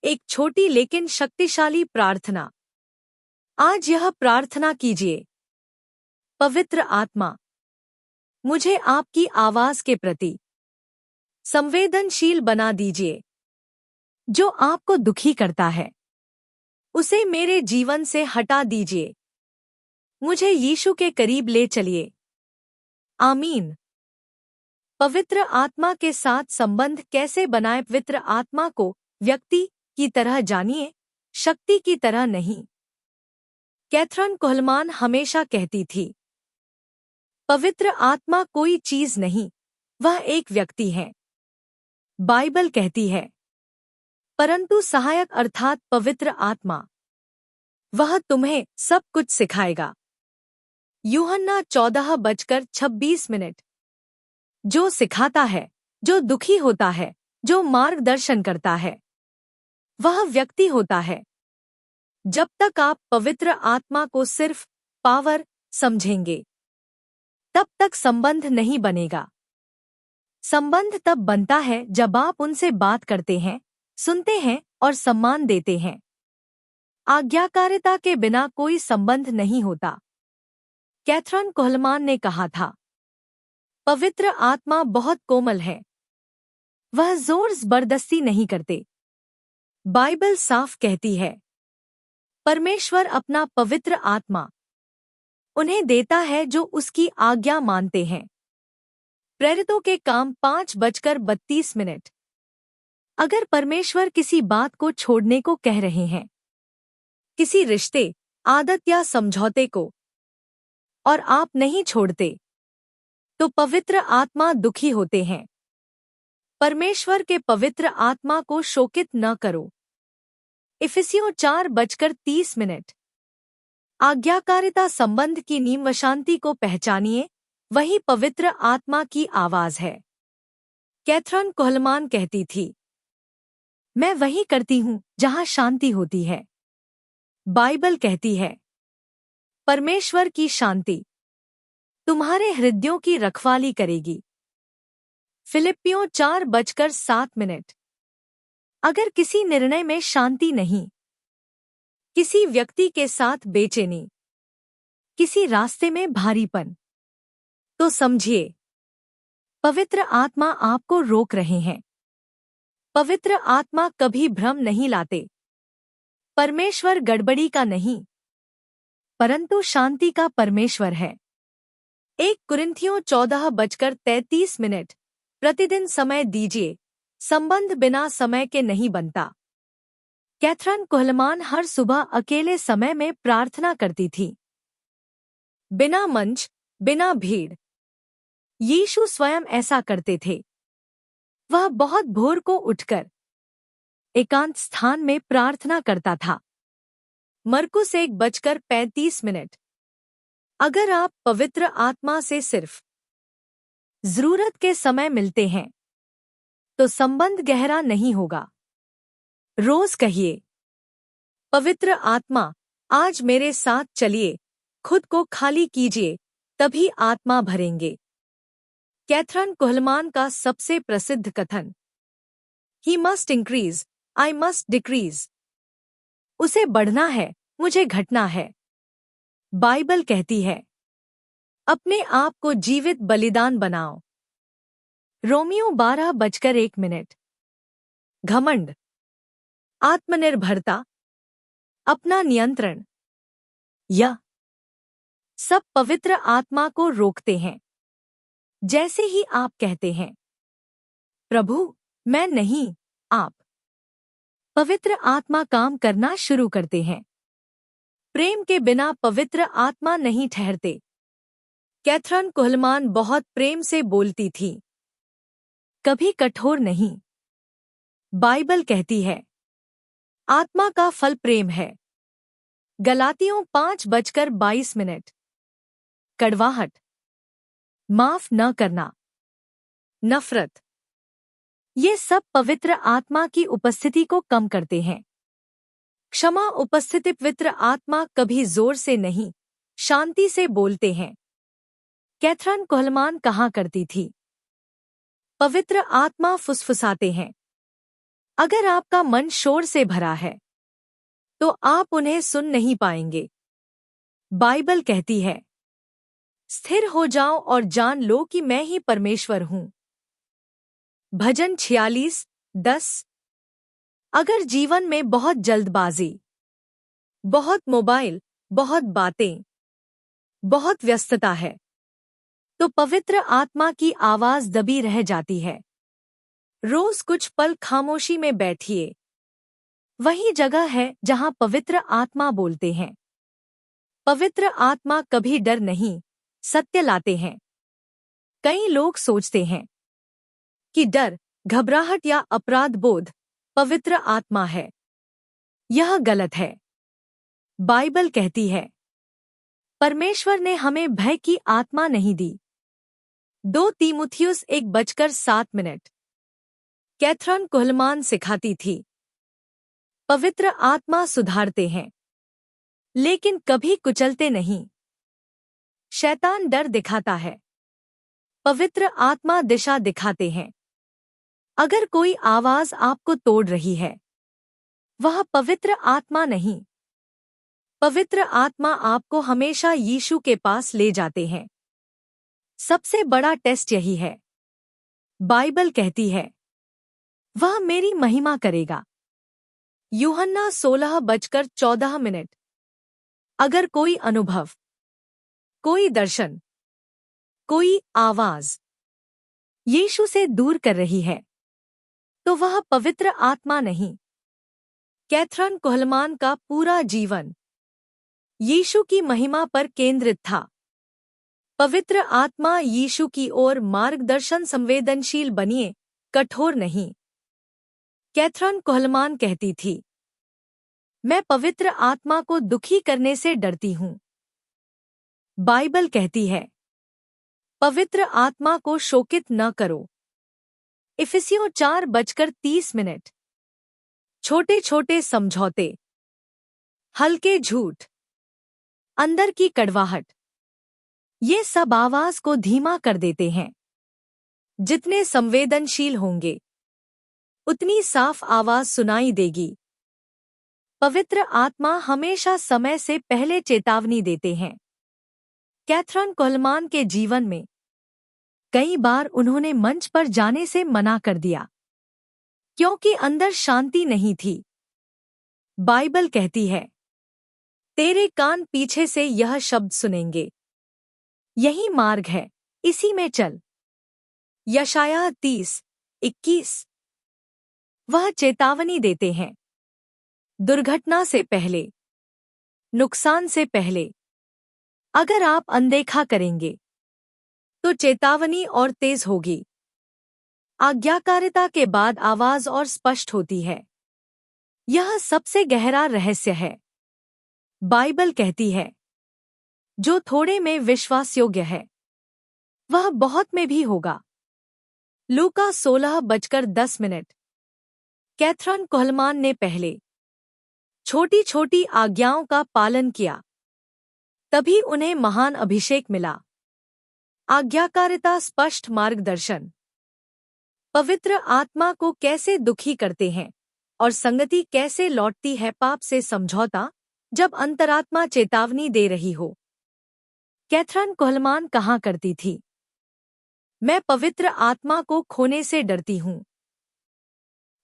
एक छोटी लेकिन शक्तिशाली प्रार्थना। आज यह प्रार्थना कीजिए। पवित्र आत्मा, मुझे आपकी आवाज के प्रति संवेदनशील बना दीजिए। जो आपको दुखी करता है उसे मेरे जीवन से हटा दीजिए। मुझे यीशु के करीब ले चलिए। आमीन। पवित्र आत्मा के साथ संबंध कैसे बनाएं? पवित्र आत्मा को व्यक्ति की तरह जानिए, शक्ति की तरह नहीं। कैथरीन कुहलमान हमेशा कहती थी, पवित्र आत्मा कोई चीज नहीं, वह एक व्यक्ति है। बाइबल कहती है, परंतु सहायक अर्थात पवित्र आत्मा, वह तुम्हें सब कुछ सिखाएगा। यूहन्ना 14:26। जो सिखाता है, जो दुखी होता है, जो मार्गदर्शन करता है, वह व्यक्ति होता है। जब तक आप पवित्र आत्मा को सिर्फ पावर समझेंगे, तब तक संबंध नहीं बनेगा। संबंध तब बनता है जब आप उनसे बात करते हैं, सुनते हैं और सम्मान देते हैं। आज्ञाकारिता के बिना कोई संबंध नहीं होता। कैथरीन कुहलमान ने कहा था, पवित्र आत्मा बहुत कोमल है, वह जोर जबरदस्ती नहीं करते। बाइबल साफ कहती है, परमेश्वर अपना पवित्र आत्मा उन्हें देता है जो उसकी आज्ञा मानते हैं। प्रेरितों के काम 5:32। अगर परमेश्वर किसी बात को छोड़ने को कह रहे हैं, किसी रिश्ते, आदत या समझौते को, और आप नहीं छोड़ते, तो पवित्र आत्मा दुखी होते हैं। परमेश्वर के पवित्र आत्मा को शोकित न करो। इफिसियों 4:30। आज्ञाकारिता संबंध की नींव व शांति को पहचानिए, वही पवित्र आत्मा की आवाज है। कैथरीन कुहलमान कहती थी, मैं वही करती हूँ जहाँ शांति होती है। बाइबल कहती है, परमेश्वर की शांति तुम्हारे हृदयों की रखवाली करेगी। फिलिप्पियों 4:7। अगर किसी निर्णय में शांति नहीं, किसी व्यक्ति के साथ बेचैनी, किसी रास्ते में भारीपन, तो समझिए पवित्र आत्मा आपको रोक रहे हैं। पवित्र आत्मा कभी भ्रम नहीं लाते। परमेश्वर गड़बड़ी का नहीं, परंतु शांति का परमेश्वर है। 1 कुरिन्थियों 14:33। प्रतिदिन समय दीजिए, संबंध बिना समय के नहीं बनता। कैथरीन कुहलमान हर सुबह अकेले समय में प्रार्थना करती थी, बिना मंच, बिना भीड़। यीशु स्वयं ऐसा करते थे। वह बहुत भोर को उठकर एकांत स्थान में प्रार्थना करता था। मरकुस 1:35। अगर आप पवित्र आत्मा से सिर्फ जरूरत के समय मिलते हैं, तो संबंध गहरा नहीं होगा। रोज कहिए, पवित्र आत्मा, आज मेरे साथ चलिए। खुद को खाली कीजिए, तभी आत्मा भरेंगे। कैथरीन कुहलमान का सबसे प्रसिद्ध कथन, He must increase, I must decrease। उसे बढ़ना है, मुझे घटना है। बाइबल कहती है, अपने आप को जीवित बलिदान बनाओ। रोमियो 12:1। घमंड, आत्मनिर्भरता, अपना नियंत्रण, यह सब पवित्र आत्मा को रोकते हैं। जैसे ही आप कहते हैं, प्रभु मैं नहीं, आप, पवित्र आत्मा काम करना शुरू करते हैं। प्रेम के बिना पवित्र आत्मा नहीं ठहरते। कैथरीन कुहलमान बहुत प्रेम से बोलती थी, कभी कठोर नहीं। बाइबल कहती है, आत्मा का फल प्रेम है। गलातियों 5:22। कड़वाहट, माफ न करना, नफरत, ये सब पवित्र आत्मा की उपस्थिति को कम करते हैं। क्षमा उपस्थिति, पवित्र आत्मा कभी जोर से नहीं, शांति से बोलते हैं। कैथरीन कुहलमान कहा करती थी, पवित्र आत्मा फुसफुसाते हैं, अगर आपका मन शोर से भरा है तो आप उन्हें सुन नहीं पाएंगे। बाइबल कहती है, स्थिर हो जाओ और जान लो कि मैं ही परमेश्वर हूं। भजन 46:10। अगर जीवन में बहुत जल्दबाजी, बहुत मोबाइल, बहुत बातें, बहुत व्यस्तता है तो पवित्र आत्मा की आवाज दबी रह जाती है। रोज कुछ पल खामोशी में बैठिए। वही जगह है जहां पवित्र आत्मा बोलते हैं। पवित्र आत्मा कभी डर नहीं, सत्य लाते हैं। कई लोग सोचते हैं कि डर, घबराहट या अपराध बोध पवित्र आत्मा है। यह गलत है। बाइबल कहती है, परमेश्वर ने हमें भय की आत्मा नहीं दी। 2 तीमुथियुस 1:7। कैथरीन कुहलमान सिखाती थी, पवित्र आत्मा सुधारते हैं लेकिन कभी कुचलते नहीं। शैतान डर दिखाता है, पवित्र आत्मा दिशा दिखाते हैं। अगर कोई आवाज आपको तोड़ रही है, वह पवित्र आत्मा नहीं। पवित्र आत्मा आपको हमेशा यीशु के पास ले जाते हैं। सबसे बड़ा टेस्ट यही है। बाइबल कहती है, वह मेरी महिमा करेगा। यूहन्ना 16:14। अगर कोई अनुभव, कोई दर्शन, कोई आवाज यीशु से दूर कर रही है तो वह पवित्र आत्मा नहीं। कैथरीन कुहलमान का पूरा जीवन यीशु की महिमा पर केंद्रित था। पवित्र आत्मा यीशु की ओर मार्गदर्शन। संवेदनशील बनिए, कठोर नहीं। कैथरीन कुहलमान कहती थी, मैं पवित्र आत्मा को दुखी करने से डरती हूं। बाइबल कहती है, पवित्र आत्मा को शोकित न करो। इफिसियों 4:30। छोटे छोटे समझौते, हल्के झूठ, अंदर की कड़वाहट, ये सब आवाज को धीमा कर देते हैं। जितने संवेदनशील होंगे उतनी साफ आवाज सुनाई देगी। पवित्र आत्मा हमेशा समय से पहले चेतावनी देते हैं। कैथरीन कुहलमान के जीवन में कई बार उन्होंने मंच पर जाने से मना कर दिया क्योंकि अंदर शांति नहीं थी। बाइबल कहती है, तेरे कान पीछे से यह शब्द सुनेंगे, यही मार्ग है, इसी में चल। यशायाह 30:21। वह चेतावनी देते हैं, दुर्घटना से पहले, नुकसान से पहले अगर आप अनदेखा करेंगे तो चेतावनी और तेज होगी। आज्ञाकारिता के बाद आवाज और स्पष्ट होती है। यह सबसे गहरा रहस्य है। बाइबल कहती है, जो थोड़े में विश्वास योग्य है वह बहुत में भी होगा। लूका 16:10। कैथरीन कुहलमान ने पहले छोटी छोटी आज्ञाओं का पालन किया, तभी उन्हें महान अभिषेक मिला। आज्ञाकारिता, स्पष्ट मार्गदर्शन। पवित्र आत्मा को कैसे दुखी करते हैं और संगति कैसे लौटती है। पाप से समझौता, जब अंतरात्मा चेतावनी दे रही हो। कैथरीन कुहलमान कहा करती थी, मैं पवित्र आत्मा को खोने से डरती हूं।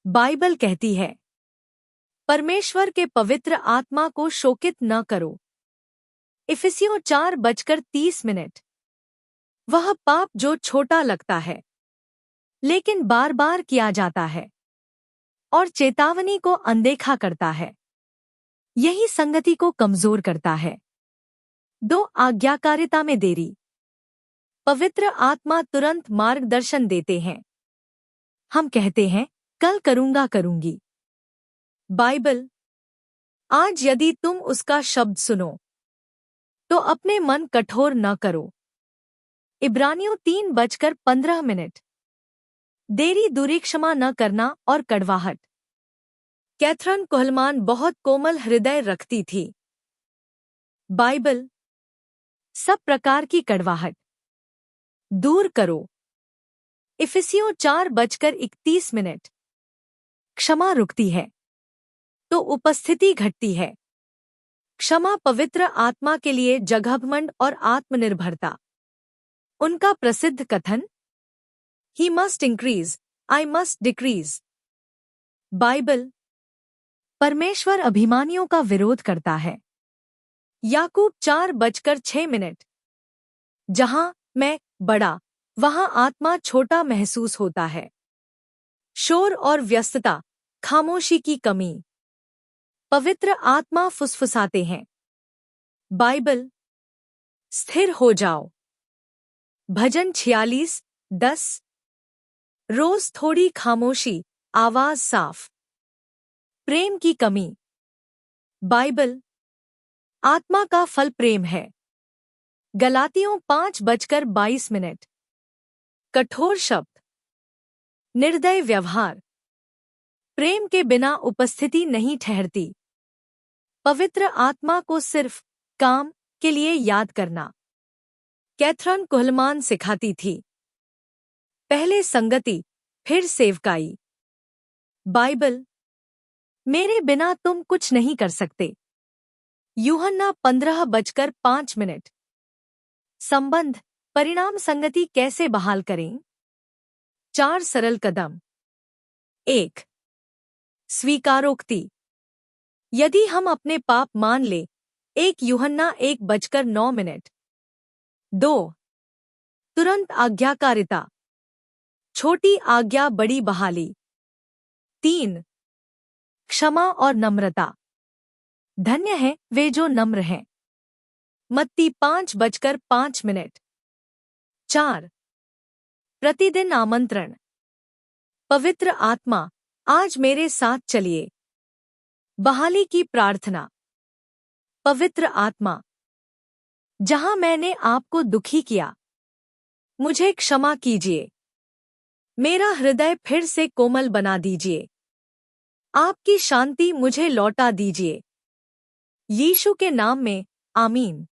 बाइबल कहती है, परमेश्वर के पवित्र आत्मा को शोकित न करो। इफिसियों 4:30। वह पाप जो छोटा लगता है लेकिन बार बार किया जाता है और चेतावनी को अनदेखा करता है, यही संगति को कमजोर करता है। 2 आज्ञाकारिता में देरी। पवित्र आत्मा तुरंत मार्गदर्शन देते हैं। हम कहते हैं, कल करूंगी। बाइबल, आज यदि तुम उसका शब्द सुनो तो अपने मन कठोर न करो। इब्रानियों 3:15। देरी, दूरी, क्षमा न करना और कड़वाहट। कैथरीन कुहलमान बहुत कोमल हृदय रखती थी। बाइबल, सब प्रकार की कड़वाहट दूर करो। इफिसियों 4:31। क्षमा रुकती है तो उपस्थिति घटती है। क्षमा पवित्र आत्मा के लिए जघमंड और आत्मनिर्भरता। उनका प्रसिद्ध कथन, He must increase, I must decrease। Bible. परमेश्वर अभिमानियों का विरोध करता है। याकूब 4:6। जहां मैं बड़ा, वहां आत्मा छोटा महसूस होता है। शोर और व्यस्तता, खामोशी की कमी। पवित्र आत्मा फुसफुसाते हैं। बाइबल। स्थिर हो जाओ। भजन 46:10। रोज थोड़ी खामोशी, आवाज साफ। प्रेम की कमी। बाइबल। आत्मा का फल प्रेम है। गलातियों 5:22। कठोर शब्द, निर्दय व्यवहार। प्रेम के बिना उपस्थिति नहीं ठहरती। पवित्र आत्मा को सिर्फ काम के लिए याद करना। कैथरीन कुहलमान सिखाती थी, पहले संगति, फिर सेवकाई। बाइबल। मेरे बिना तुम कुछ नहीं कर सकते। यूहन्ना 15:5। संबंध, परिणाम संगति कैसे बहाल करें? 4 सरल कदम। 1। स्वीकारोक्ति। यदि हम अपने पाप मान ले, 1 यूहन्ना 1:9। 2। तुरंत आज्ञाकारिता, छोटी आज्ञा बड़ी बहाली। 3। क्षमा और नम्रता, धन्य है वे जो नम्र हैं। मत्ती 5:5। 4। प्रतिदिन आमंत्रण। पवित्र आत्मा, आज मेरे साथ चलिए। बहाली की प्रार्थना। पवित्र आत्मा, जहां मैंने आपको दुखी किया, मुझे क्षमा कीजिए। मेरा हृदय फिर से कोमल बना दीजिए। आपकी शांति मुझे लौटा दीजिए। यीशु के नाम में, आमीन।